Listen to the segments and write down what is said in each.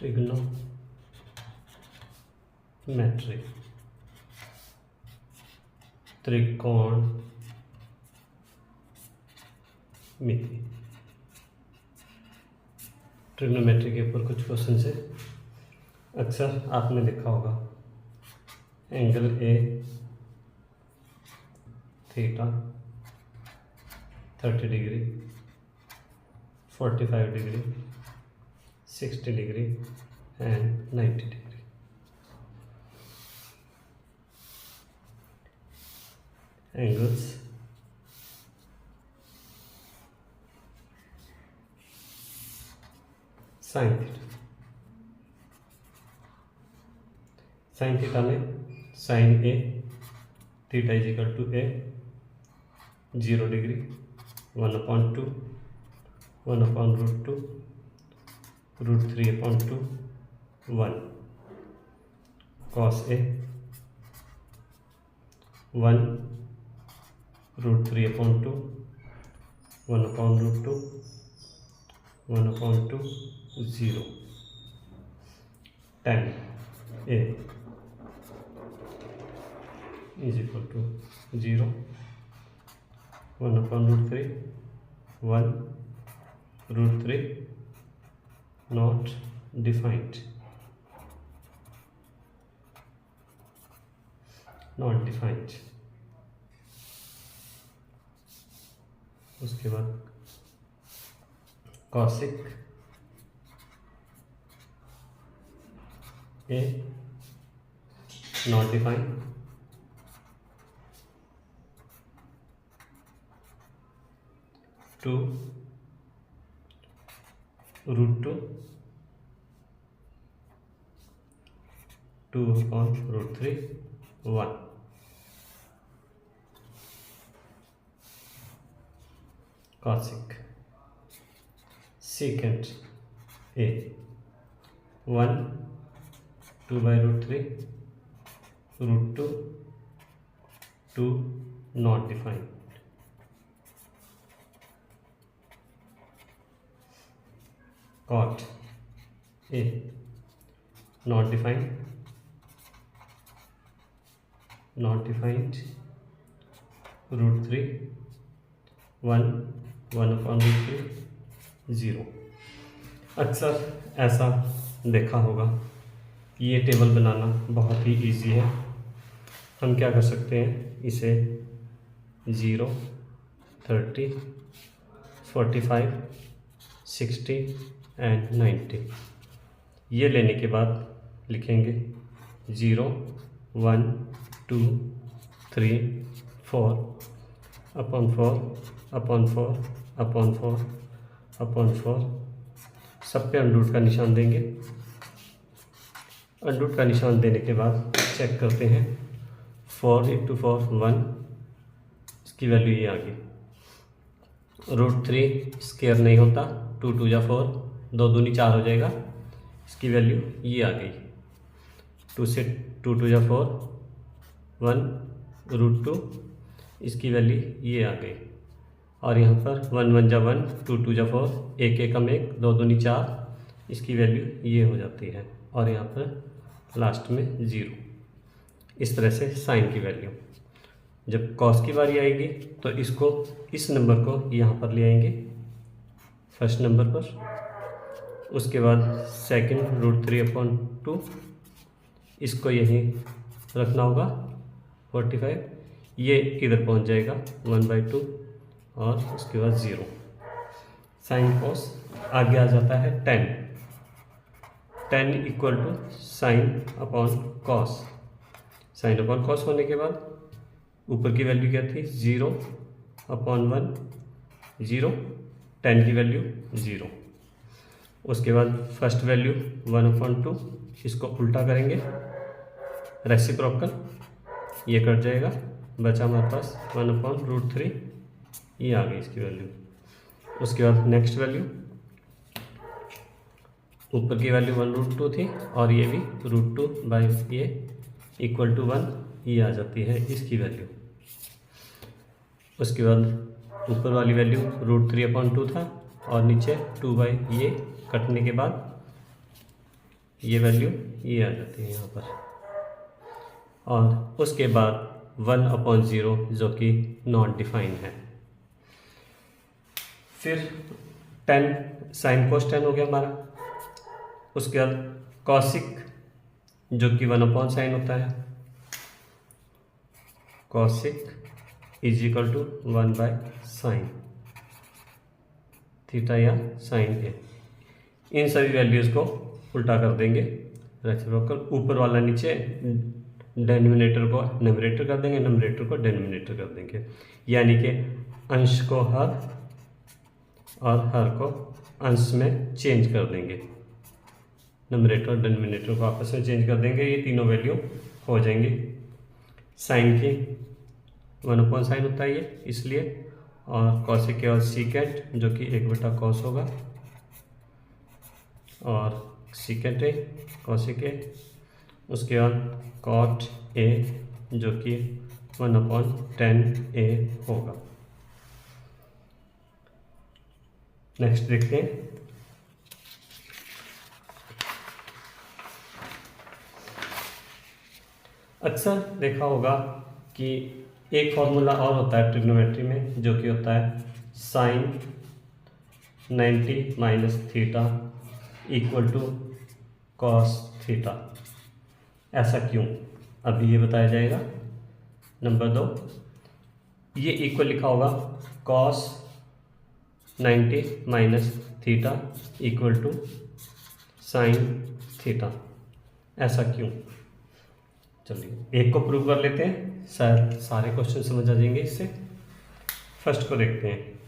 Trigonometry, त्रिकोणमिति। Trigonometry के ऊपर कुछ क्वेश्चन है। अक्सर आपने देखा होगा angle A theta 30 degree, 45 degree, 60 degree and 90 degree. Angles sine theta. Sine theta में sine A theta is equal to A 0 degree 1/2 1/√2 √3/2 1 cos A 1 √3/2 1/√2 1/2 0 tan A is equal to 0 1/√3 1 √3 not defined, not defined। उसके बाद cosec A not defined, 2 √2 2/√3 1 cosec secant A 1 2/√3 √2 2 not defined, cot A not defined, √3 1 1/√3 0। अक्सर ऐसा देखा होगा कि ये table बनाना बहुत ही easy है। हम क्या कर सकते हैं, इसे 0 30 45 60 एंड 90 ये लेने के बाद लिखेंगे 0 1 2 3 4 अपॉन 4 अपॉन 4 अपॉन 4 अपॉन 4, सब पे अंडरूट का निशान देंगे। अंडरूट का निशान देने के बाद चेक करते हैं 4 × 4 1, इसकी वैल्यू ये आ गई। √3 स्क्वायर नहीं होता, 2 2 × 4 2 दूनी 4 हो जाएगा, इसकी वैल्यू ये आ गई। 2 से 2 2 × 4 1 √2, इसकी वैल्यू ये आ गई। और यहाँ पर 1 1 × 1 2 2 × 4 1 1 1 2 दूनी 4, इसकी वैल्यू ये हो जाती है। और यहाँ पर लास्ट में 0। इस तरह से साइन की वैल्यू। जब कॉस की बारी आएगी तो इसको, इस नंबर को यहाँ पर ले आएंगे फर्स्ट नंबर पर। उसके बाद सेकंड √3/2, इसको यहीं रखना होगा 45, ये इधर पहुँच जाएगा 1/2 और उसके बाद 0। साइन कॉस आगे आ जाता है 10 = sine upon cos. Sine upon cos होने के बाद ऊपर की वैल्यू क्या थी 0/1 0, 10 की वैल्यू 0। उसके बाद फर्स्ट वैल्यू 1/2, इसको उल्टा करेंगे रेसिप्रोकल, ये कट जाएगा, बचा हमारे पास 1/√3, ये आ गई इसकी वैल्यू। उसके बाद नेक्स्ट वैल्यू, ऊपर की वैल्यू 1√2 थी और ये भी √2 ये = 1, ये आ जाती है इसकी वैल्यू। उसके बाद ऊपर वाली वैल्यू √3/2 था और नीचे 2 ये कटने के बाद ये वैल्यू ये आ जाती है यहाँ पर, और उसके बाद 1/0 जो कि नॉट डिफाइन है। फिर 10 साइन कोस 10 हो गया हमारा। उसके बाद कॉसिक जो कि 1/sin होता है, cosec is equal to 1/sin theta या साइन ए। इन सभी वैल्यूज़ को उल्टा कर देंगे, रेसिप्रोकल, ऊपर वाला नीचे, डेनोमिनेटर को न्यूमरेटर कर देंगे, न्यूमरेटर को डेनोमिनेटर कर देंगे, यानी कि अंश को हर और हर को अंश में चेंज कर देंगे। न्यूमरेटर और डेनोमिनेटर को आपस में चेंज कर देंगे, ये तीनों वैल्यू हो जाएंगी। साइन की 1/sin होता है ये इसलिए, और कॉसिक के और सीकेंट जो कि 1/cos होगा, और सीकेंट ए कॉसिक ए, उसके बाद कॉट ए जो कि 1/10 ए होगा। नेक्स्ट देखते हैं। अक्सर देखा होगा कि एक फॉर्मूला और होता है ट्रिग्नोमेट्री में, जो कि होता है sine 90 minus theta equal to cos theta. ऐसा क्यों, अभी ये बताया जाएगा। नंबर 2, ये इक्वल लिखा होगा cos 90 minus theta equal to sine theta. ऐसा क्यों, चलिए एक को प्रूव कर लेते हैं, शायद सारे क्वेश्चन समझ आ जाएंगे इससे। फर्स्ट को देखते हैं।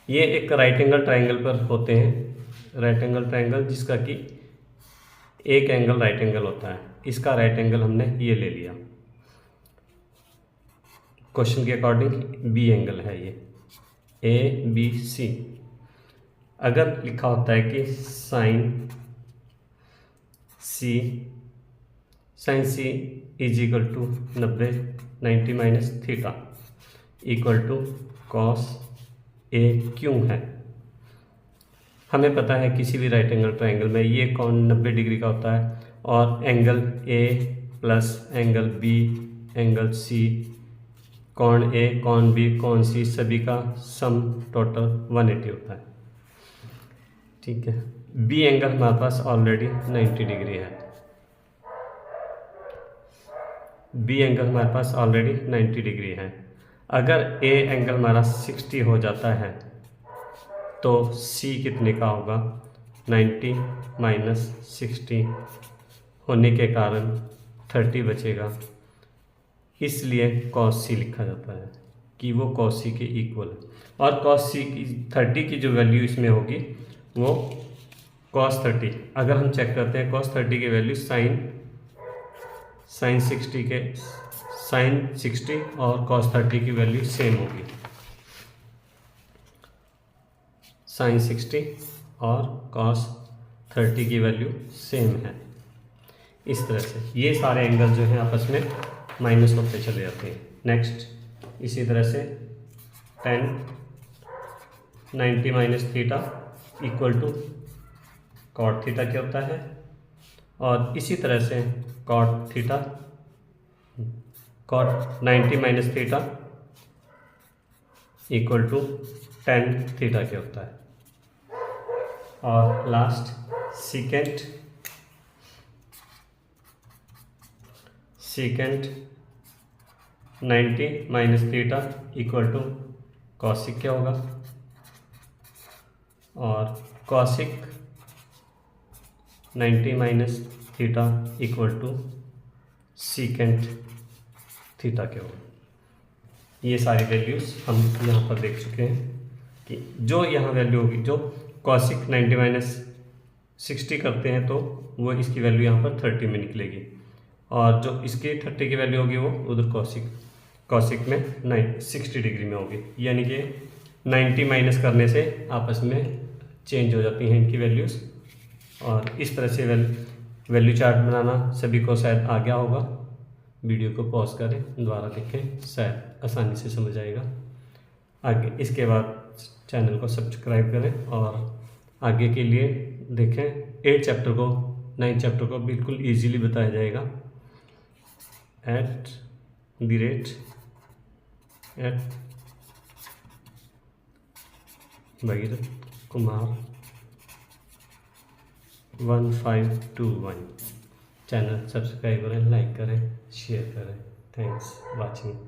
ये एक राइट एंगल ट्राइंगल पर होते हैं, राइट एंगल ट्राइंगल जिसका कि एक एंगल राइट एंगल होता है, इसका राइट एंगल हमने ये ले लिया, क्वेश्चन के अकॉर्डिंग बी एंगल है ये, ABC। अगर लिखा होता है कि sine C is equal to 90 minus theta equal to cos A क्यों है। हमें पता है किसी भी राइट एंगल ट्राइंगल में ये कौन 90 डिग्री का होता है, और angle A plus angle B angle C, cos A cos B cos C सभी का सम टोटल 180 होता है। ठीक है, बी एंगल हमारे पास ऑलरेडी 90 डिग्री है, बी एंगल हमारे पास ऑलरेडी 90 डिग्री है। अगर ए एंगल हमारा 60 हो जाता है तो सी कितने का होगा, 90 माइनस 60 होने के कारण 30 बचेगा, इसलिए कॉस सी लिखा जाता है कि वो कॉस सी के इक्वल है। और कॉस सी की 30 की जो वैल्यू इसमें होगी वो कॉस 30, अगर हम चेक करते हैं कॉस 30 की वैल्यू साइन 60 और कॉस 30 की वैल्यू सेम होगी, साइन 60 और कॉस 30 की वैल्यू सेम है। इस तरह से ये सारे एंगल जो हैं आपस में माइनस होते चले जाते हैं। नेक्स्ट इसी तरह से tan 90 minus theta equal to cot theta क्या होता है, और इसी तरह से cot 90 minus theta equal to tan theta क्या होता है, और last secant 90 minus theta equal to cosec क्या होगा, और cosec 90 minus theta equal to secant theta क्या होगा। ये सारी वैल्यूज़ हम यहाँ पर देख चुके हैं कि जो यहाँ वैल्यू होगी, जो कॉसिक 90 माइनस 60 करते हैं तो वो इसकी वैल्यू यहाँ पर 30 में निकलेगी, और जो इसकी 30 की वैल्यू होगी वो उधर कॉसिक में 60 डिग्री में होगी, यानी कि 90 माइनस करने से आपस में चेंज हो जाती हैं इनकी वैल्यूज़। और इस तरह से वैल्यू चार्ट बनाना सभी को शायद आ गया होगा। वीडियो को पॉज करें, दोबारा देखें, शायद आसानी से समझ आएगा। आगे इसके बाद चैनल को सब्सक्राइब करें और आगे के लिए देखें 8 चैप्टर को 9 चैप्टर को बिल्कुल ईजीली बताया जाएगा। @भगीरथ कुमार 1521 चैनल सब्सक्राइब करें, लाइक करें, शेयर करें। Thanks watching.